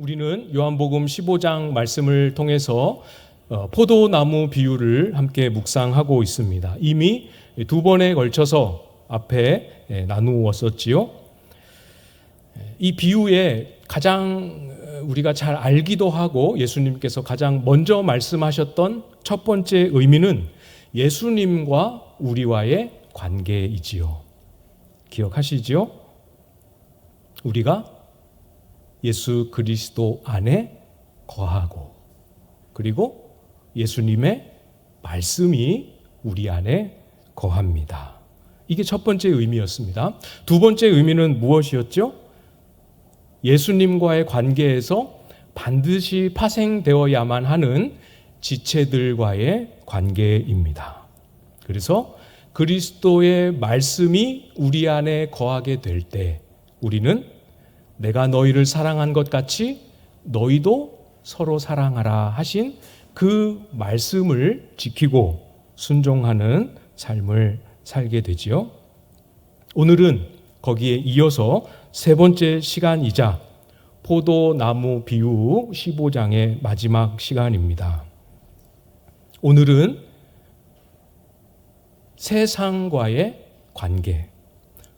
우리는 요한복음 15장 말씀을 통해서 포도나무 비유를 함께 묵상하고 있습니다. 이미 두 번에 걸쳐서 앞에 나누었었지요. 이 비유에 가장 우리가 잘 알기도 하고 예수님께서 가장 먼저 말씀하셨던 첫 번째 의미는 예수님과 우리와의 관계이지요. 기억하시지요? 우리가 예수 그리스도 안에 거하고 그리고 예수님의 말씀이 우리 안에 거합니다. 이게 첫 번째 의미였습니다. 두 번째 의미는 무엇이었죠? 예수님과의 관계에서 반드시 파생되어야만 하는 지체들과의 관계입니다. 그래서 그리스도의 말씀이 우리 안에 거하게 될 때 우리는 내가 너희를 사랑한 것 같이 너희도 서로 사랑하라 하신 그 말씀을 지키고 순종하는 삶을 살게 되지요. 오늘은 거기에 이어서 세 번째 시간이자 포도나무 비유 15장의 마지막 시간입니다. 오늘은 세상과의 관계,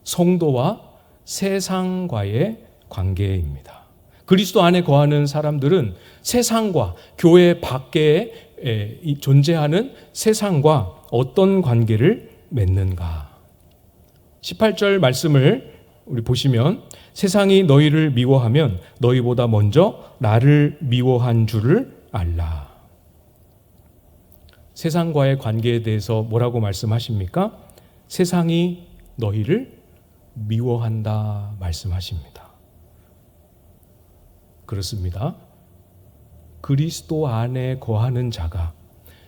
성도와 세상과의 관계입니다. 그리스도 안에 거하는 사람들은 세상과 교회 밖에 존재하는 세상과 어떤 관계를 맺는가? 18절 말씀을 우리 보시면 세상이 너희를 미워하면 너희보다 먼저 나를 미워한 줄을 알라. 세상과의 관계에 대해서 뭐라고 말씀하십니까? 세상이 너희를 미워한다 말씀하십니다. 그렇습니다. 그리스도 안에 거하는 자가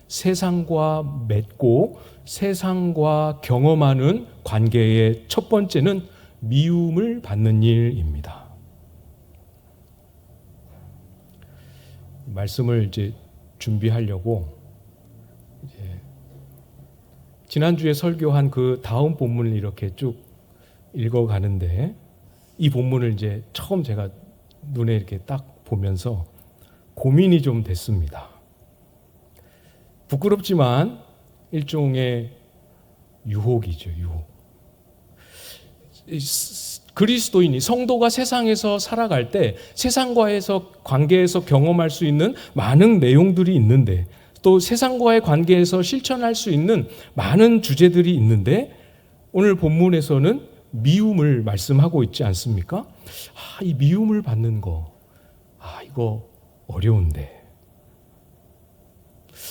세상과 맺고 세상과 경험하는 관계의 첫 번째는 미움을 받는 일입니다. 말씀을 이제 준비하려고 지난주에 설교한 그 다음 본문을 이렇게 쭉 읽어가는데 이 본문을 이제 처음 제가 눈에 이렇게 딱 보면서 고민이 좀 됐습니다. 부끄럽지만 일종의 유혹이죠, 유혹. 그리스도인이 성도가 세상에서 살아갈 때 세상과에서 관계에서 경험할 수 있는 많은 내용들이 있는데 또 세상과의 관계에서 실천할 수 있는 많은 주제들이 있는데 오늘 본문에서는 미움을 말씀하고 있지 않습니까? 이 미움을 받는 거, 이거 어려운데.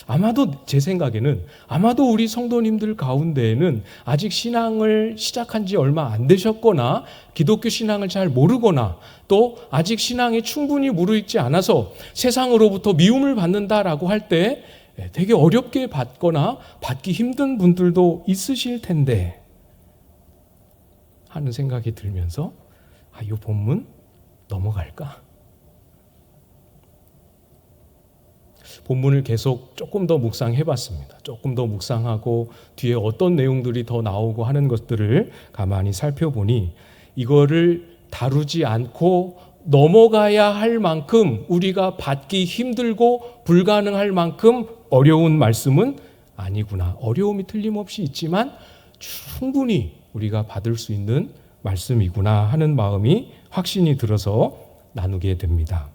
아마도 제 생각에는 아마도 우리 성도님들 가운데에는 아직 신앙을 시작한 지 얼마 안 되셨거나 기독교 신앙을 잘 모르거나 또 아직 신앙이 충분히 무르익지 않아서 세상으로부터 미움을 받는다라고 할 때 되게 어렵게 받거나 받기 힘든 분들도 있으실 텐데 하는 생각이 들면서 이 본문 넘어갈까? 본문을 계속 조금 더 묵상해봤습니다. 조금 더 묵상하고 뒤에 어떤 내용들이 더 나오고 하는 것들을 가만히 살펴보니 이거를 다루지 않고 넘어가야 할 만큼 우리가 받기 힘들고 불가능할 만큼 어려운 말씀은 아니구나. 어려움이 틀림없이 있지만 충분히 우리가 받을 수 있는 말씀이구나 하는 마음이 확신이 들어서 나누게 됩니다.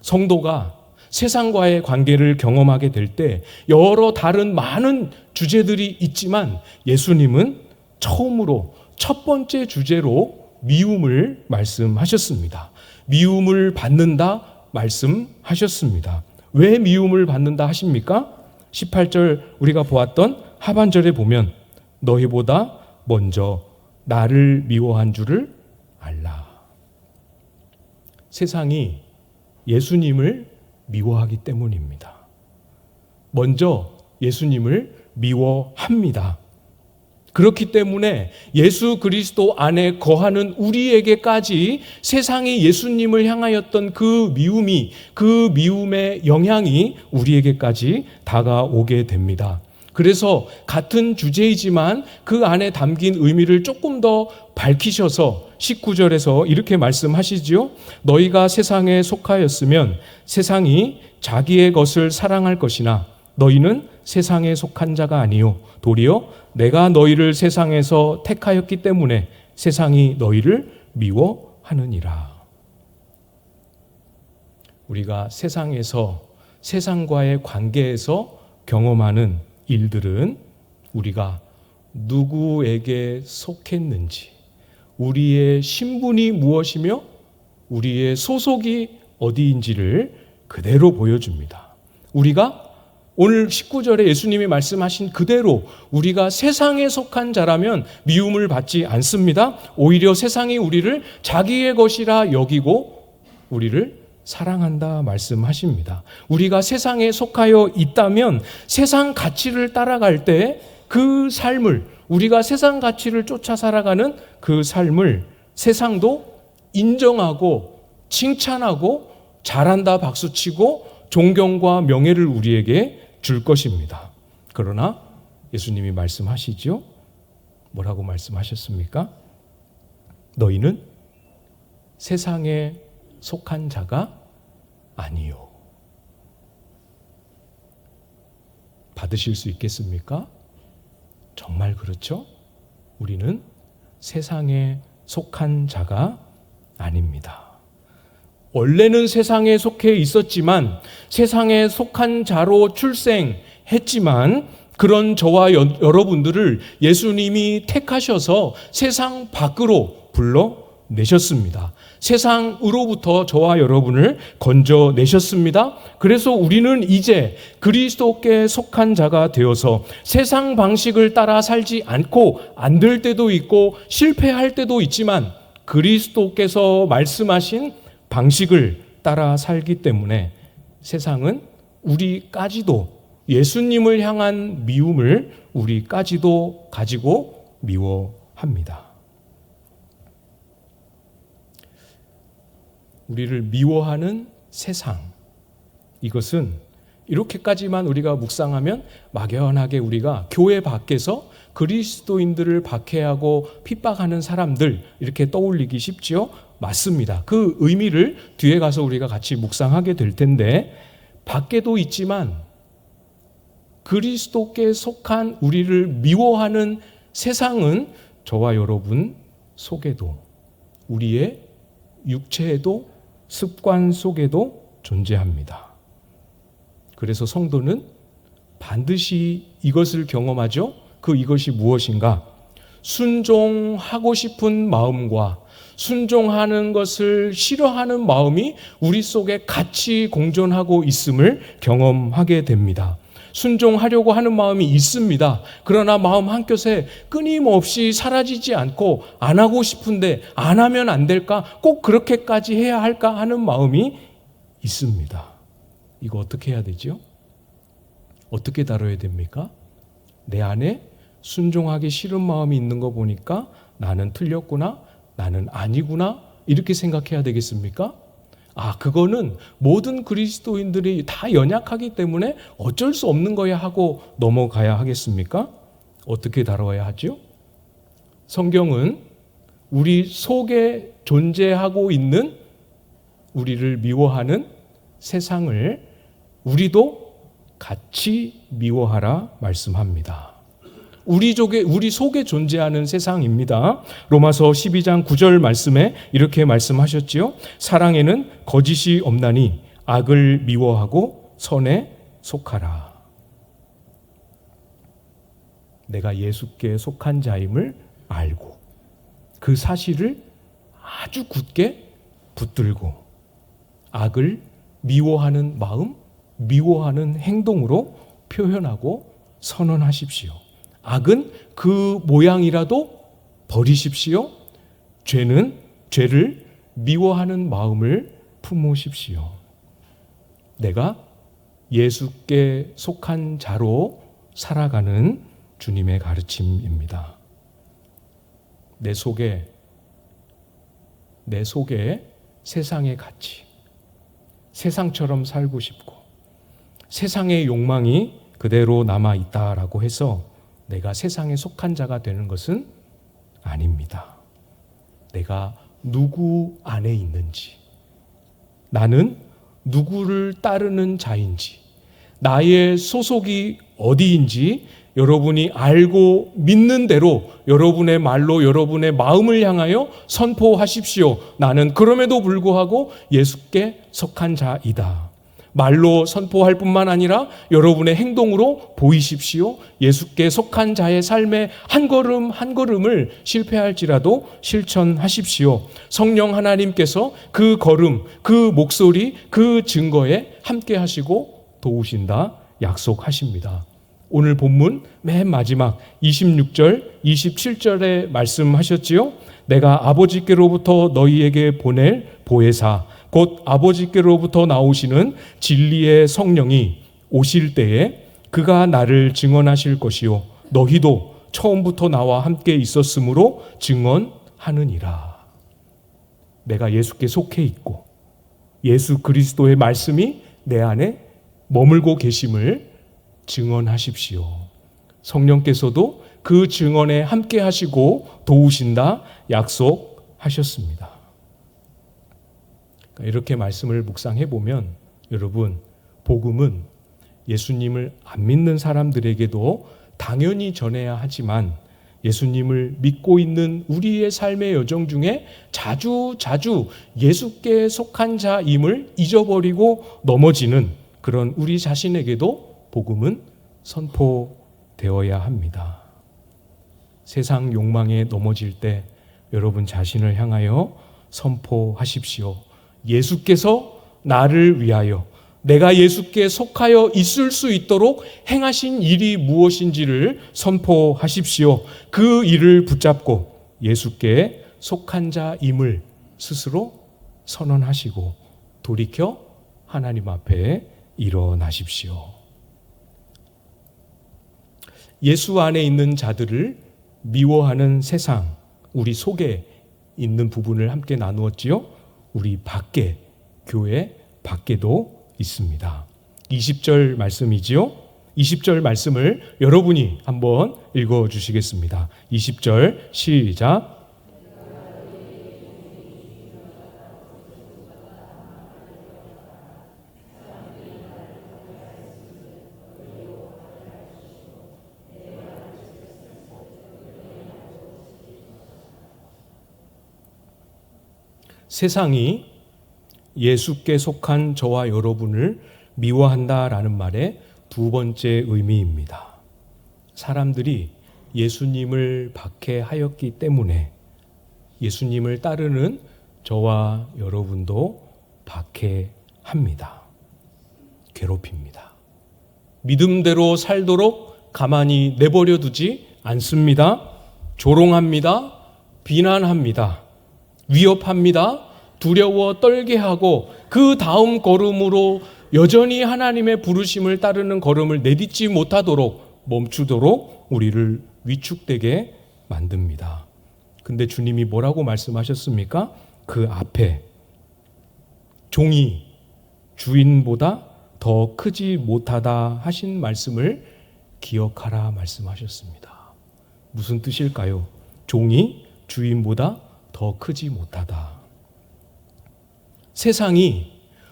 성도가 세상과의 관계를 경험하게 될 때 여러 다른 많은 주제들이 있지만 예수님은 처음으로 첫 번째 주제로 미움을 말씀하셨습니다. 미움을 받는다 말씀하셨습니다. 왜 미움을 받는다 하십니까? 18절 우리가 보았던 하반절에 보면 너희보다 먼저 나를 미워한 줄을 알라. 세상이 예수님을 미워하기 때문입니다. 먼저 예수님을 미워합니다. 그렇기 때문에 예수 그리스도 안에 거하는 우리에게까지 세상이 예수님을 향하였던 그 미움의 영향이 우리에게까지 다가오게 됩니다. 그래서 같은 주제이지만 그 안에 담긴 의미를 조금 더 밝히셔서 19절에서 이렇게 말씀하시지요. 너희가 세상에 속하였으면 세상이 자기의 것을 사랑할 것이나 너희는 세상에 속한 자가 아니요 도리어 내가 너희를 세상에서 택하였기 때문에 세상이 너희를 미워하느니라. 우리가 세상에서 세상과의 관계에서 경험하는 일들은 우리가 누구에게 속했는지, 우리의 신분이 무엇이며 우리의 소속이 어디인지를 그대로 보여줍니다. 우리가 오늘 19절에 예수님이 말씀하신 그대로 우리가 세상에 속한 자라면 미움을 받지 않습니다. 오히려 세상이 우리를 자기의 것이라 여기고 우리를 사랑한다 말씀하십니다. 우리가 세상에 속하여 있다면 세상 가치를 따라갈 때 그 삶을, 우리가 세상 가치를 쫓아 살아가는 그 삶을 세상도 인정하고 칭찬하고 잘한다 박수치고 존경과 명예를 우리에게 줄 것입니다. 그러나 예수님이 말씀하시죠. 뭐라고 말씀하셨습니까? 너희는 세상에 속한 자가 아니요. 받으실 수 있겠습니까? 정말 그렇죠? 우리는 세상에 속한 자가 아닙니다. 원래는 세상에 속해 있었지만 세상에 속한 자로 출생했지만 그런 저와 여러분들을 예수님이 택하셔서 세상 밖으로 불러내셨습니다. 세상으로부터 저와 여러분을 건져내셨습니다. 그래서 우리는 이제 그리스도께 속한 자가 되어서 세상 방식을 따라 살지 않고 안 될 때도 있고 실패할 때도 있지만 그리스도께서 말씀하신 방식을 따라 살기 때문에 세상은 우리까지도 예수님을 향한 미움을 우리까지도 가지고 미워합니다. 우리를 미워하는 세상, 이것은 이렇게까지만 우리가 묵상하면 막연하게 우리가 교회 밖에서 그리스도인들을 박해하고 핍박하는 사람들 이렇게 떠올리기 쉽지요? 맞습니다. 그 의미를 뒤에 가서 우리가 같이 묵상하게 될 텐데 밖에도 있지만 그리스도께 속한 우리를 미워하는 세상은 저와 여러분 속에도 우리의 육체에도 습관 속에도 존재합니다. 그래서 성도는 반드시 이것을 경험하죠. 이것이 무엇인가? 순종하고 싶은 마음과 순종하는 것을 싫어하는 마음이 우리 속에 같이 공존하고 있음을 경험하게 됩니다. 순종하려고 하는 마음이 있습니다. 그러나 마음 한켠에 끊임없이 사라지지 않고 안 하고 싶은데 안 하면 안 될까? 꼭 그렇게까지 해야 할까 하는 마음이 있습니다. 이거 어떻게 해야 되죠? 어떻게 다뤄야 됩니까? 내 안에 순종하기 싫은 마음이 있는 거 보니까 나는 틀렸구나, 나는 아니구나 이렇게 생각해야 되겠습니까? 그거는 모든 그리스도인들이 다 연약하기 때문에 어쩔 수 없는 거야 하고 넘어가야 하겠습니까? 어떻게 다뤄야 하죠? 성경은 우리 속에 존재하고 있는 우리를 미워하는 세상을 우리도 같이 미워하라 말씀합니다. 우리 속에 존재하는 세상입니다. 로마서 12장 9절 말씀에 이렇게 말씀하셨지요. 사랑에는 거짓이 없나니 악을 미워하고 선에 속하라. 내가 예수께 속한 자임을 알고 그 사실을 아주 굳게 붙들고 악을 미워하는 마음, 미워하는 행동으로 표현하고 선언하십시오. 악은 그 모양이라도 버리십시오. 죄를 미워하는 마음을 품으십시오. 내가 예수께 속한 자로 살아가는 주님의 가르침입니다. 내 속에 세상의 가치, 세상처럼 살고 싶고 세상의 욕망이 그대로 남아 있다라고 해서 내가 세상에 속한 자가 되는 것은 아닙니다. 내가 누구 안에 있는지, 나는 누구를 따르는 자인지, 나의 소속이 어디인지 여러분이 알고 믿는 대로 여러분의 말로 여러분의 마음을 향하여 선포하십시오. 나는 그럼에도 불구하고 예수께 속한 자이다. 말로 선포할 뿐만 아니라 여러분의 행동으로 보이십시오. 예수께 속한 자의 삶의 한 걸음 한 걸음을 실패할지라도 실천하십시오. 성령 하나님께서 그 걸음, 그 목소리, 그 증거에 함께 하시고 도우신다 약속하십니다. 오늘 본문 맨 마지막 26절, 27절에 말씀하셨지요. 내가 아버지께로부터 너희에게 보낼 보혜사, 곧 아버지께로부터 나오시는 진리의 성령이 오실 때에 그가 나를 증언하실 것이요 너희도 처음부터 나와 함께 있었으므로 증언하느니라. 내가 예수께 속해 있고 예수 그리스도의 말씀이 내 안에 머물고 계심을 증언하십시오. 성령께서도 그 증언에 함께 하시고 도우신다 약속하셨습니다. 이렇게 말씀을 묵상해 보면 여러분, 복음은 예수님을 안 믿는 사람들에게도 당연히 전해야 하지만 예수님을 믿고 있는 우리의 삶의 여정 중에 자주 예수께 속한 자임을 잊어버리고 넘어지는 그런 우리 자신에게도 복음은 선포되어야 합니다. 세상 욕망에 넘어질 때 여러분 자신을 향하여 선포하십시오. 예수께서 나를 위하여 내가 예수께 속하여 있을 수 있도록 행하신 일이 무엇인지를 선포하십시오. 그 일을 붙잡고 예수께 속한 자임을 스스로 선언하시고 돌이켜 하나님 앞에 일어나십시오. 예수 안에 있는 자들을 미워하는 세상, 우리 속에 있는 부분을 함께 나누었지요. 우리 밖에, 교회 밖에도 있습니다. 20절 말씀이지요. 20절 말씀을 여러분이 한번 읽어주시겠습니다. 20절 시작. 세상이 예수께 속한 저와 여러분을 미워한다라는 말의 두 번째 의미입니다. 사람들이 예수님을 박해하였기 때문에 예수님을 따르는 저와 여러분도 박해합니다. 괴롭힙니다. 믿음대로 살도록 가만히 내버려 두지 않습니다. 조롱합니다. 비난합니다. 위협합니다. 두려워 떨게 하고 그 다음 걸음으로 여전히 하나님의 부르심을 따르는 걸음을 내딛지 못하도록 멈추도록 우리를 위축되게 만듭니다. 근데 주님이 뭐라고 말씀하셨습니까? 그 앞에 종이 주인보다 더 크지 못하다 하신 말씀을 기억하라 말씀하셨습니다. 무슨 뜻일까요? 종이 주인보다 더 크지 못하다. 세상이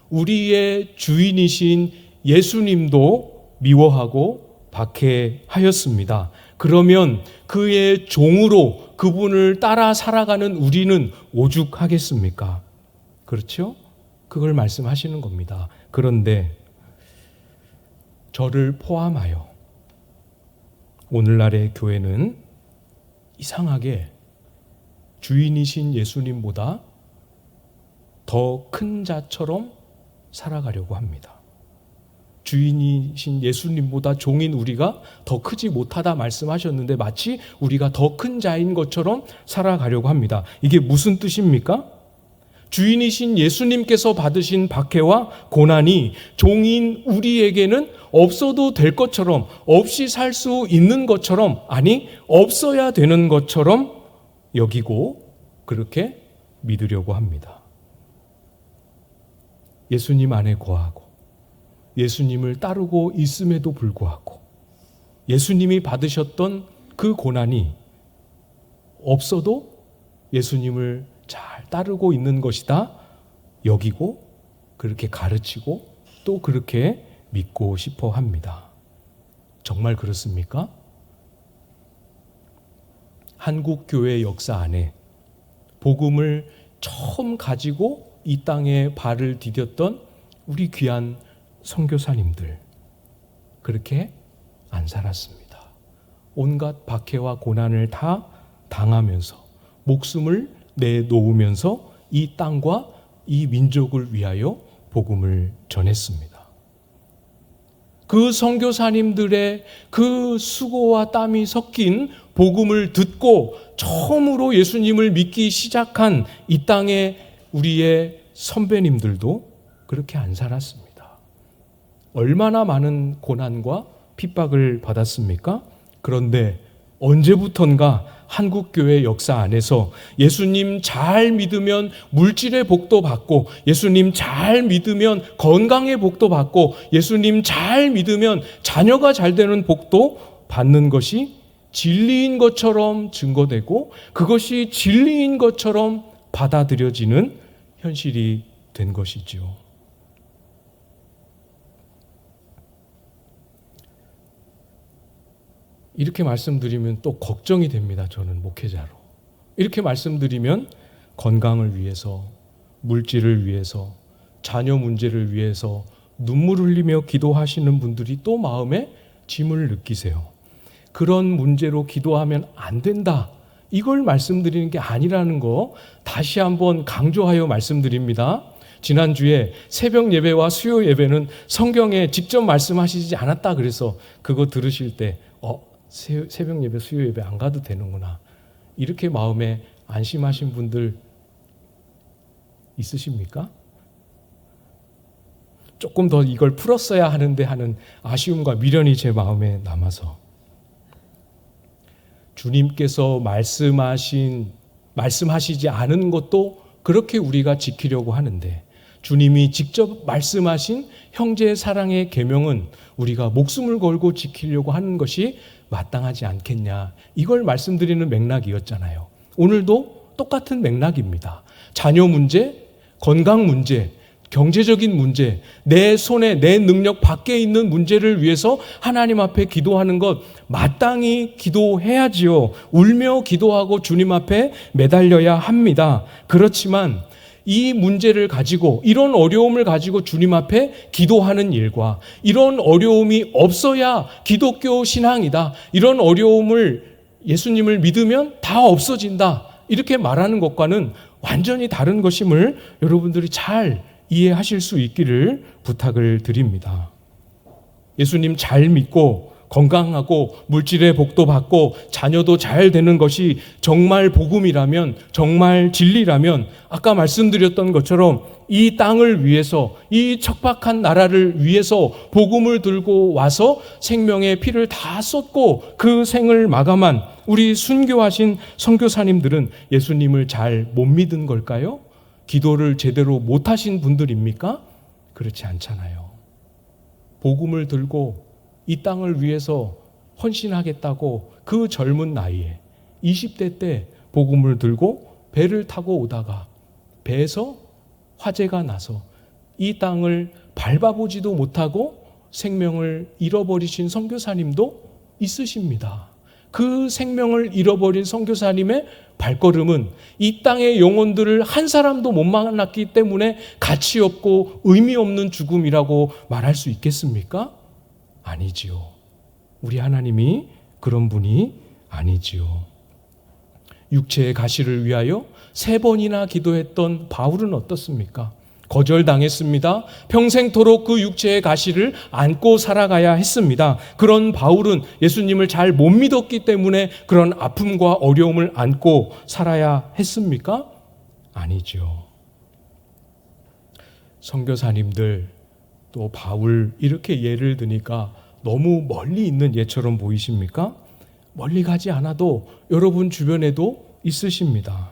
우리의 주인이신 예수님도 미워하고 박해하였습니다. 그러면 그의 종으로 그분을 따라 살아가는 우리는 오죽하겠습니까? 그렇죠? 그걸 말씀하시는 겁니다. 그런데 저를 포함하여 오늘날의 교회는 이상하게 주인이신 예수님보다 더 큰 자처럼 살아가려고 합니다. 주인이신 예수님보다 종인 우리가 더 크지 못하다 말씀하셨는데 마치 우리가 더 큰 자인 것처럼 살아가려고 합니다. 이게 무슨 뜻입니까? 주인이신 예수님께서 받으신 박해와 고난이 종인 우리에게는 없어도 될 것처럼, 없이 살 수 있는 것처럼, 아니 없어야 되는 것처럼 여기고 그렇게 믿으려고 합니다. 예수님 안에 거하고 예수님을 따르고 있음에도 불구하고 예수님이 받으셨던 그 고난이 없어도 예수님을 잘 따르고 있는 것이다 여기고 그렇게 가르치고 또 그렇게 믿고 싶어 합니다. 정말 그렇습니까? 한국 교회 역사 안에 복음을 처음 가지고 이 땅에 발을 디뎠던 우리 귀한 선교사님들 그렇게 안 살았습니다. 온갖 박해와 고난을 다 당하면서 목숨을 내놓으면서 이 땅과 이 민족을 위하여 복음을 전했습니다. 그 선교사님들의 그 수고와 땀이 섞인 복음을 듣고 처음으로 예수님을 믿기 시작한 이 땅의 우리의 선배님들도 그렇게 안 살았습니다. 얼마나 많은 고난과 핍박을 받았습니까? 그런데 언제부턴가 한국교회 역사 안에서 예수님 잘 믿으면 물질의 복도 받고, 예수님 잘 믿으면 건강의 복도 받고, 예수님 잘 믿으면 자녀가 잘 되는 복도 받는 것이 진리인 것처럼 증거되고 그것이 진리인 것처럼 받아들여지는 현실이 된 것이죠. 이렇게 말씀드리면 또 걱정이 됩니다. 저는 목회자로. 이렇게 말씀드리면 건강을 위해서, 물질을 위해서, 자녀 문제를 위해서 눈물 흘리며 기도하시는 분들이 또 마음에 짐을 느끼세요. 그런 문제로 기도하면 안 된다. 이걸 말씀드리는 게 아니라는 거 다시 한번 강조하여 말씀드립니다. 지난주에 새벽 예배와 수요 예배는 성경에 직접 말씀하시지 않았다 그래서 그거 들으실 때 새벽 예배, 수요 예배 안 가도 되는구나. 이렇게 마음에 안심하신 분들 있으십니까? 조금 더 이걸 풀었어야 하는데 하는 아쉬움과 미련이 제 마음에 남아서 주님께서 말씀하시지 않은 것도 그렇게 우리가 지키려고 하는데 주님이 직접 말씀하신 형제의 사랑의 계명은 우리가 목숨을 걸고 지키려고 하는 것이 마땅하지 않겠냐. 이걸 말씀드리는 맥락이었잖아요. 오늘도 똑같은 맥락입니다. 자녀 문제, 건강 문제, 경제적인 문제, 내 손에 내 능력 밖에 있는 문제를 위해서 하나님 앞에 기도하는 것 마땅히 기도해야지요. 울며 기도하고 주님 앞에 매달려야 합니다. 그렇지만 이 문제를 가지고, 이런 어려움을 가지고 주님 앞에 기도하는 일과 이런 어려움이 없어야 기독교 신앙이다, 이런 어려움을 예수님을 믿으면 다 없어진다, 이렇게 말하는 것과는 완전히 다른 것임을 여러분들이 잘 이해하실 수 있기를 부탁을 드립니다. 예수님 잘 믿고 건강하고 물질의 복도 받고 자녀도 잘 되는 것이 정말 복음이라면, 정말 진리라면 아까 말씀드렸던 것처럼 이 땅을 위해서, 이 척박한 나라를 위해서 복음을 들고 와서 생명의 피를 다 쏟고 그 생을 마감한 우리 순교하신 선교사님들은 예수님을 잘 못 믿은 걸까요? 기도를 제대로 못하신 분들입니까? 그렇지 않잖아요. 복음을 들고 이 땅을 위해서 헌신하겠다고 그 젊은 나이에 20대 때 복음을 들고 배를 타고 오다가 배에서 화재가 나서 이 땅을 밟아보지도 못하고 생명을 잃어버리신 선교사님도 있으십니다. 그 생명을 잃어버린 선교사님의 발걸음은 이 땅의 영혼들을 한 사람도 못 만났기 때문에 가치 없고 의미 없는 죽음이라고 말할 수 있겠습니까? 아니지요. 우리 하나님이 그런 분이 아니지요. 육체의 가시를 위하여 3번이나 기도했던 바울은 어떻습니까? 거절당했습니다. 평생토록 그 육체의 가시를 안고 살아가야 했습니다. 그런 바울은 예수님을 잘 못 믿었기 때문에 그런 아픔과 어려움을 안고 살아야 했습니까? 아니죠. 선교사님들 또 바울 이렇게 예를 드니까 너무 멀리 있는 예처럼 보이십니까? 멀리 가지 않아도 여러분 주변에도 있으십니다.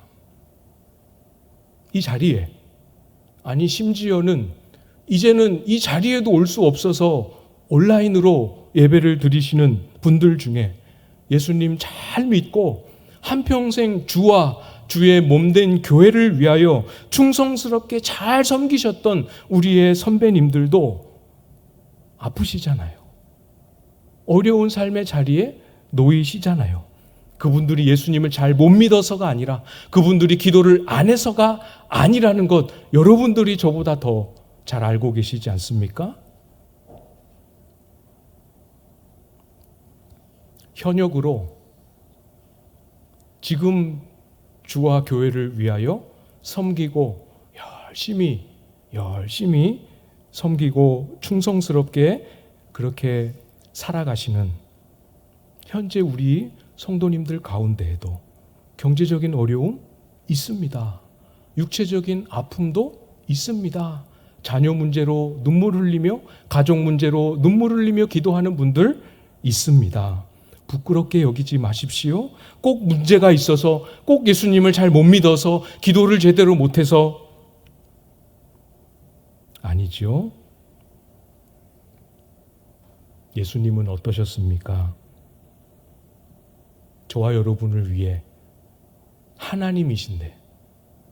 이 자리에, 아니 심지어는 이제는 이 자리에도 올 수 없어서 온라인으로 예배를 드리시는 분들 중에 예수님 잘 믿고 한평생 주와 주의 몸된 교회를 위하여 충성스럽게 잘 섬기셨던 우리의 선배님들도 아프시잖아요. 어려운 삶의 자리에 놓이시잖아요. 그분들이 예수님을 잘 못 믿어서가 아니라 그분들이 기도를 안 해서가 아니라는 것 여러분들이 저보다 더 잘 알고 계시지 않습니까? 현역으로 지금 주와 교회를 위하여 섬기고 열심히 섬기고 충성스럽게 그렇게 살아가시는 현재 우리 성도님들 가운데에도 경제적인 어려움 있습니다. 육체적인 아픔도 있습니다. 자녀 문제로 눈물 흘리며 가족 문제로 눈물 흘리며 기도하는 분들 있습니다. 부끄럽게 여기지 마십시오. 꼭 문제가 있어서 꼭 예수님을 잘 못 믿어서 기도를 제대로 못해서 아니죠. 예수님은 어떠셨습니까? 저와 여러분을 위해 하나님이신데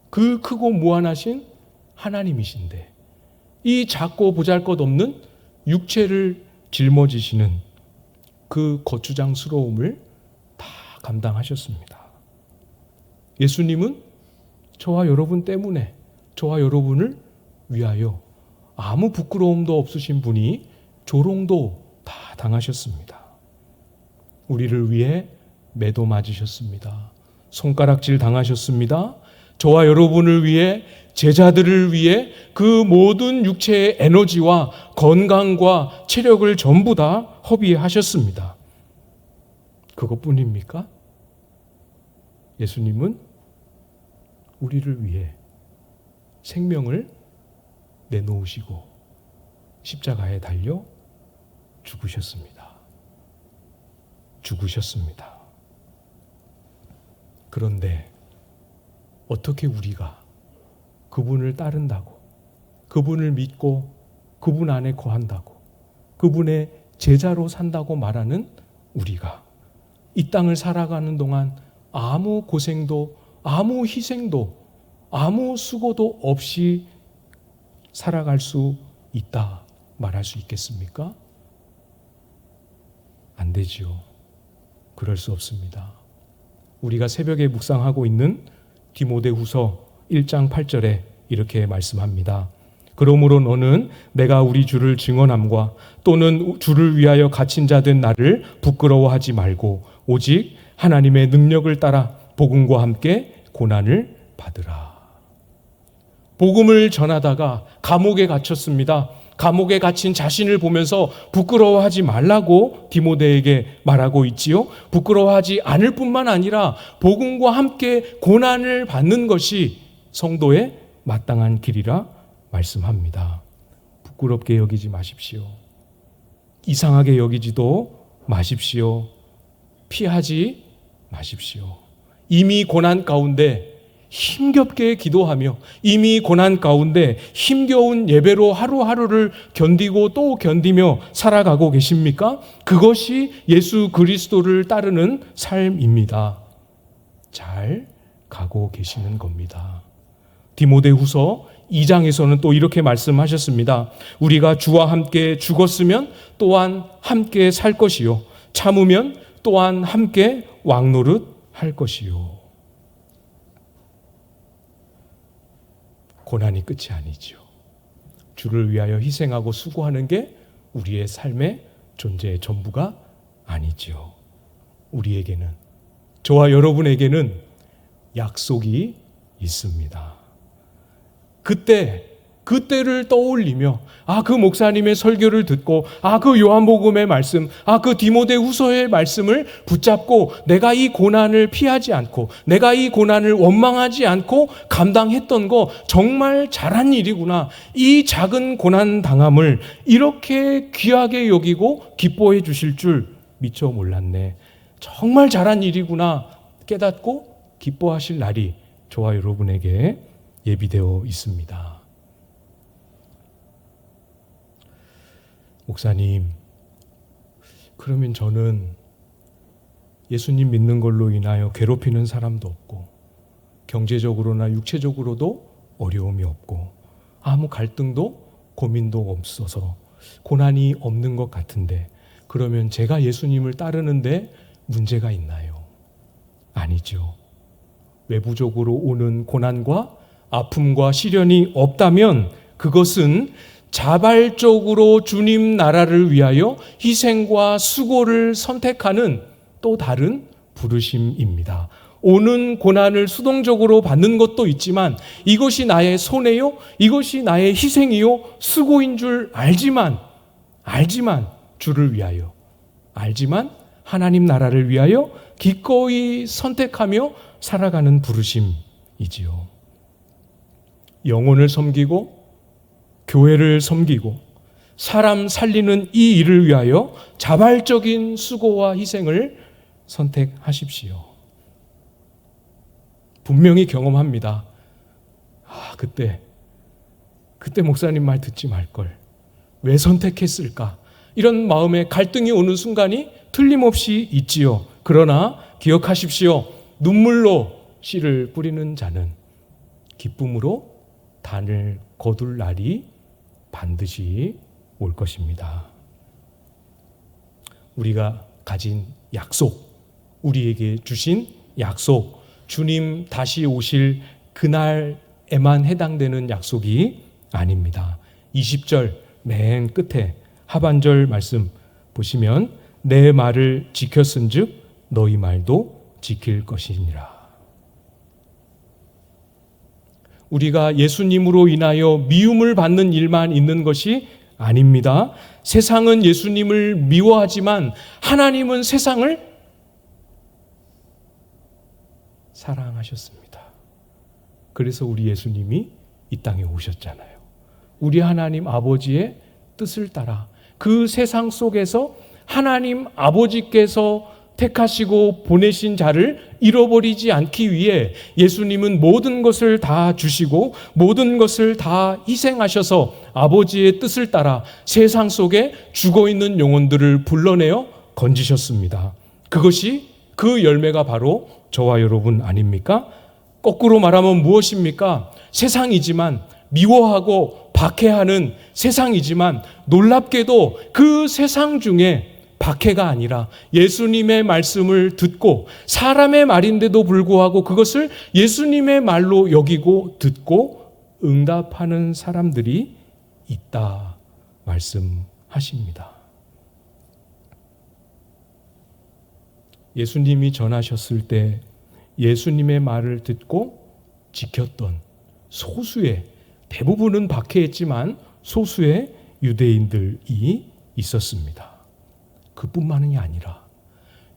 그 크고 무한하신 하나님이신데 이 작고 보잘것없는 육체를 짊어지시는 그 거추장스러움을 다 감당하셨습니다. 예수님은 저와 여러분 때문에 저와 여러분을 위하여 아무 부끄러움도 없으신 분이 조롱도 다 당하셨습니다. 우리를 위해 매도 맞으셨습니다. 손가락질 당하셨습니다. 저와 여러분을 위해 제자들을 위해 그 모든 육체의 에너지와 건강과 체력을 전부 다 허비하셨습니다. 그것뿐입니까? 예수님은 우리를 위해 생명을 내놓으시고 십자가에 달려 죽으셨습니다. 그런데 어떻게 우리가 그분을 따른다고, 그분을 믿고 그분 안에 거한다고, 그분의 제자로 산다고 말하는 우리가 이 땅을 살아가는 동안 아무 고생도 아무 희생도 아무 수고도 없이 살아갈 수 있다 말할 수 있겠습니까? 안 되지요. 그럴 수 없습니다. 우리가 새벽에 묵상하고 있는 디모데후서 1장 8절에 이렇게 말씀합니다. 그러므로 너는 내가 우리 주를 증언함과 또는 주를 위하여 갇힌 자 된 나를 부끄러워하지 말고 오직 하나님의 능력을 따라 복음과 함께 고난을 받으라. 복음을 전하다가 감옥에 갇혔습니다. 감옥에 갇힌 자신을 보면서 부끄러워하지 말라고 디모데에게 말하고 있지요. 부끄러워하지 않을 뿐만 아니라 복음과 함께 고난을 받는 것이 성도의 마땅한 길이라 말씀합니다. 부끄럽게 여기지 마십시오. 이상하게 여기지도 마십시오. 피하지 마십시오. 이미 고난 가운데 힘겹게 기도하며 이미 고난 가운데 힘겨운 예배로 하루하루를 견디고 또 견디며 살아가고 계십니까? 그것이 예수 그리스도를 따르는 삶입니다. 잘 가고 계시는 겁니다. 디모데후서 2장에서는 또 이렇게 말씀하셨습니다. 우리가 주와 함께 죽었으면 또한 함께 살 것이요 참으면 또한 함께 왕노릇 할 것이요. 고난이 끝이 아니죠. 주를 위하여 희생하고 수고하는 게 우리의 삶의 존재의 전부가 아니죠. 우리에게는, 저와 여러분에게는 약속이 있습니다. 그때를 떠올리며 그 목사님의 설교를 듣고 그 요한복음의 말씀, 그 디모데후서의 말씀을 붙잡고 내가 이 고난을 피하지 않고 내가 이 고난을 원망하지 않고 감당했던 거 정말 잘한 일이구나. 이 작은 고난 당함을 이렇게 귀하게 여기고 기뻐해 주실 줄 미처 몰랐네. 정말 잘한 일이구나 깨닫고 기뻐하실 날이 저와 여러분에게 예비되어 있습니다. 목사님, 그러면 저는 예수님 믿는 걸로 인하여 괴롭히는 사람도 없고 경제적으로나 육체적으로도 어려움이 없고 아무 갈등도 고민도 없어서 고난이 없는 것 같은데, 그러면 제가 예수님을 따르는데 문제가 있나요? 아니죠. 외부적으로 오는 고난과 아픔과 시련이 없다면 그것은 자발적으로 주님 나라를 위하여 희생과 수고를 선택하는 또 다른 부르심입니다. 오는 고난을 수동적으로 받는 것도 있지만 이것이 나의 손해요? 이것이 나의 희생이요? 수고인 줄 알지만 주를 위하여, 알지만 하나님 나라를 위하여 기꺼이 선택하며 살아가는 부르심이지요. 영혼을 섬기고 교회를 섬기고 사람 살리는 이 일을 위하여 자발적인 수고와 희생을 선택하십시오. 분명히 경험합니다. 그때 목사님 말 듣지 말걸. 왜 선택했을까? 이런 마음에 갈등이 오는 순간이 틀림없이 있지요. 그러나 기억하십시오. 눈물로 씨를 뿌리는 자는 기쁨으로 단을 거둘 날이 반드시 올 것입니다. 우리가 가진 약속, 우리에게 주신 약속, 주님 다시 오실 그날에만 해당되는 약속이 아닙니다. 20절 맨 끝에 하반절 말씀 보시면 내 말을 지켰은즉 너희 말도 지킬 것이니라. 우리가 예수님으로 인하여 미움을 받는 일만 있는 것이 아닙니다. 세상은 예수님을 미워하지만 하나님은 세상을 사랑하셨습니다. 그래서 우리 예수님이 이 땅에 오셨잖아요. 우리 하나님 아버지의 뜻을 따라 그 세상 속에서 하나님 아버지께서 택하시고 보내신 자를 잃어버리지 않기 위해 예수님은 모든 것을 다 주시고 모든 것을 다 희생하셔서 아버지의 뜻을 따라 세상 속에 죽어있는 영혼들을 불러내어 건지셨습니다. 그것이 그 열매가 바로 저와 여러분 아닙니까? 거꾸로 말하면 무엇입니까? 세상이지만 미워하고 박해하는 세상이지만 놀랍게도 그 세상 중에 박해가 아니라 예수님의 말씀을 듣고 사람의 말인데도 불구하고 그것을 예수님의 말로 여기고 듣고 응답하는 사람들이 있다 말씀하십니다. 예수님이 전하셨을 때 예수님의 말을 듣고 지켰던 소수의, 대부분은 박해했지만 소수의 유대인들이 있었습니다. 그뿐만이 아니라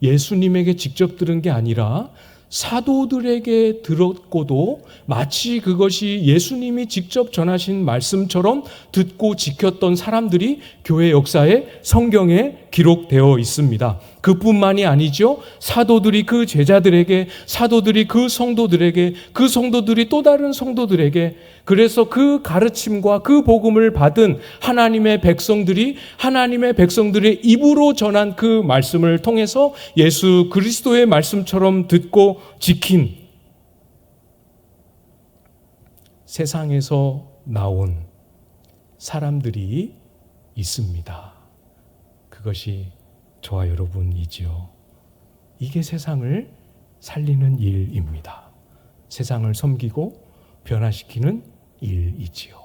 예수님에게 직접 들은 게 아니라 사도들에게 들었고도 마치 그것이 예수님이 직접 전하신 말씀처럼 듣고 지켰던 사람들이 교회 역사에 성경에 기록되어 있습니다. 그뿐만이 아니죠. 사도들이 그 제자들에게, 사도들이 그 성도들에게, 그 성도들이 또 다른 성도들에게, 그래서 그 가르침과 그 복음을 받은 하나님의 백성들이 하나님의 백성들의 입으로 전한 그 말씀을 통해서 예수 그리스도의 말씀처럼 듣고 지킨 세상에서 나온 사람들이 있습니다. 그것이 저와 여러분이지요. 이게 세상을 살리는 일입니다. 세상을 섬기고 변화시키는 일이지요.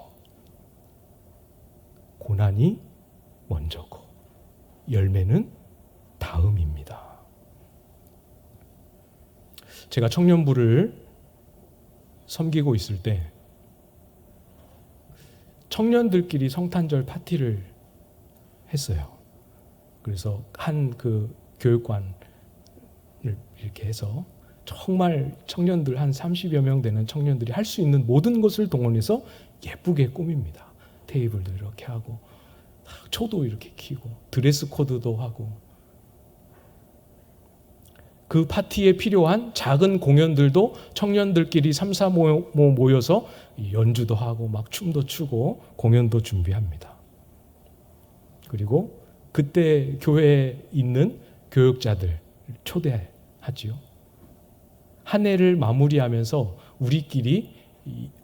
고난이 먼저고 열매는 다음입니다. 제가 청년부를 섬기고 있을 때 청년들끼리 성탄절 파티를 했어요. 그래서 한 그 교육관을 이렇게 해서 정말 청년들 한 30여 명 되는 청년들이 할 수 있는 모든 것을 동원해서 예쁘게 꾸밉니다. 테이블도 이렇게 하고 초도 이렇게 켜고 드레스 코드도 하고 그 파티에 필요한 작은 공연들도 청년들끼리 3, 4모 모여서 연주도 하고 막 춤도 추고 공연도 준비합니다. 그리고 그때 교회에 있는 교육자들 초대해서 하지요. 한 해를 마무리하면서 우리끼리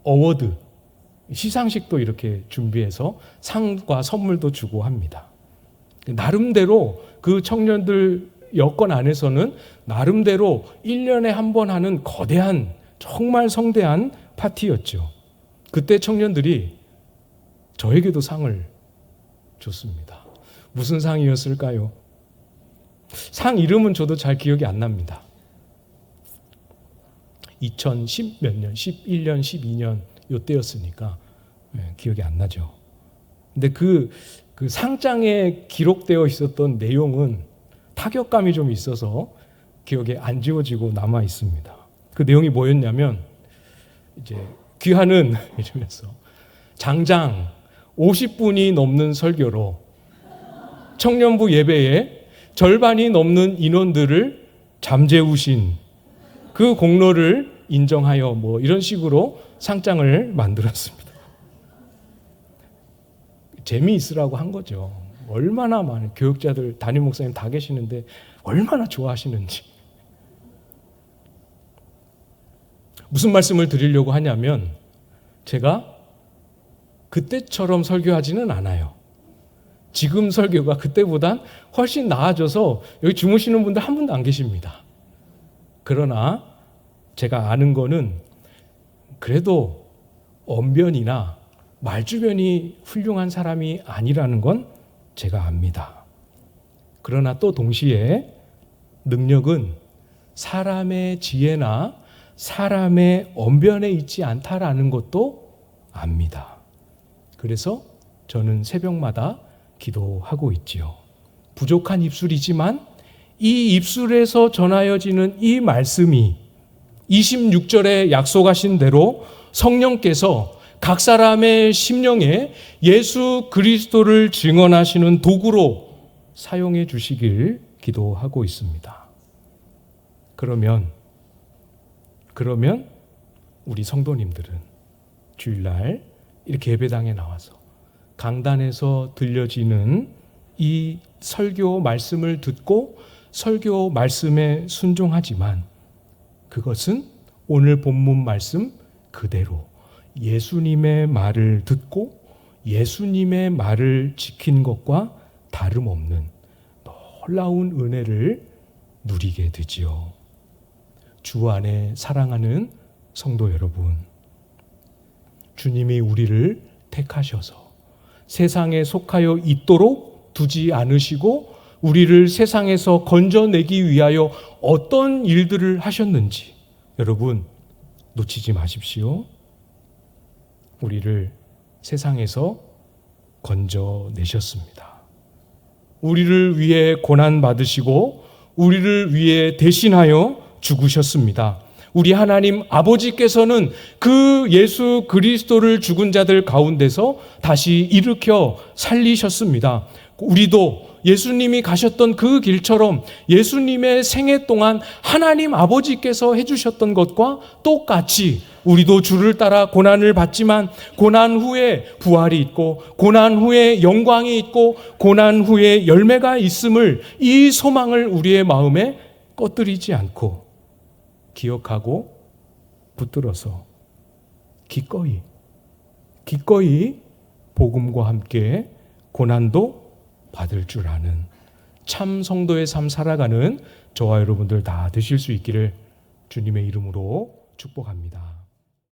어워드, 시상식도 이렇게 준비해서 상과 선물도 주고 합니다. 나름대로 그 청년들 여건 안에서는 나름대로 1년에 한 번 하는 거대한 정말 성대한 파티였죠. 그때 청년들이 저에게도 상을 줬습니다. 무슨 상이었을까요? 상 이름은 저도 잘 기억이 안 납니다. 2010 몇 년, 11년, 12년 요때였으니까 기억이 안 나죠. 근데 그 상장에 기록되어 있었던 내용은 타격감이 좀 있어서 기억에 안 지워지고 남아 있습니다. 그 내용이 뭐였냐면 이제 귀하는 이러면서 장장 50분이 넘는 설교로 청년부 예배에 절반이 넘는 인원들을 잠재우신 그 공로를 인정하여 뭐 이런 식으로 상장을 만들었습니다. 재미있으라고 한 거죠. 얼마나 많은 교육자들, 담임 목사님 다 계시는데 얼마나 좋아하시는지. 무슨 말씀을 드리려고 하냐면 제가 그때처럼 설교하지는 않아요. 지금 설교가 그때보단 훨씬 나아져서 여기 주무시는 분들 한 분도 안 계십니다. 그러나 제가 아는 거는 그래도 언변이나 말주변이 훌륭한 사람이 아니라는 건 제가 압니다. 그러나 또 동시에 능력은 사람의 지혜나 사람의 언변에 있지 않다라는 것도 압니다. 그래서 저는 새벽마다 기도하고 있지요. 부족한 입술이지만 이 입술에서 전하여지는 이 말씀이 26절에 약속하신 대로 성령께서 각 사람의 심령에 예수 그리스도를 증언하시는 도구로 사용해 주시길 기도하고 있습니다. 그러면 우리 성도님들은 주일날 이렇게 예배당에 나와서 강단에서 들려지는 이 설교 말씀을 듣고 설교 말씀에 순종하지만 그것은 오늘 본문 말씀 그대로 예수님의 말을 듣고 예수님의 말을 지킨 것과 다름없는 놀라운 은혜를 누리게 되지요. 주 안에 사랑하는 성도 여러분, 주님이 우리를 택하셔서 세상에 속하여 있도록 두지 않으시고 우리를 세상에서 건져내기 위하여 어떤 일들을 하셨는지 여러분 놓치지 마십시오. 우리를 세상에서 건져내셨습니다. 우리를 위해 고난 받으시고 우리를 위해 대신하여 죽으셨습니다. 우리 하나님 아버지께서는 그 예수 그리스도를 죽은 자들 가운데서 다시 일으켜 살리셨습니다. 우리도 예수님이 가셨던 그 길처럼 예수님의 생애 동안 하나님 아버지께서 해주셨던 것과 똑같이 우리도 주를 따라 고난을 받지만 고난 후에 부활이 있고 고난 후에 영광이 있고 고난 후에 열매가 있음을 이 소망을 우리의 마음에 꺼뜨리지 않고 기억하고 붙들어서 기꺼이 복음과 함께 고난도 받을 줄 아는 참 성도의 삶 살아가는 저와 여러분들 다 되실 수 있기를 주님의 이름으로 축복합니다.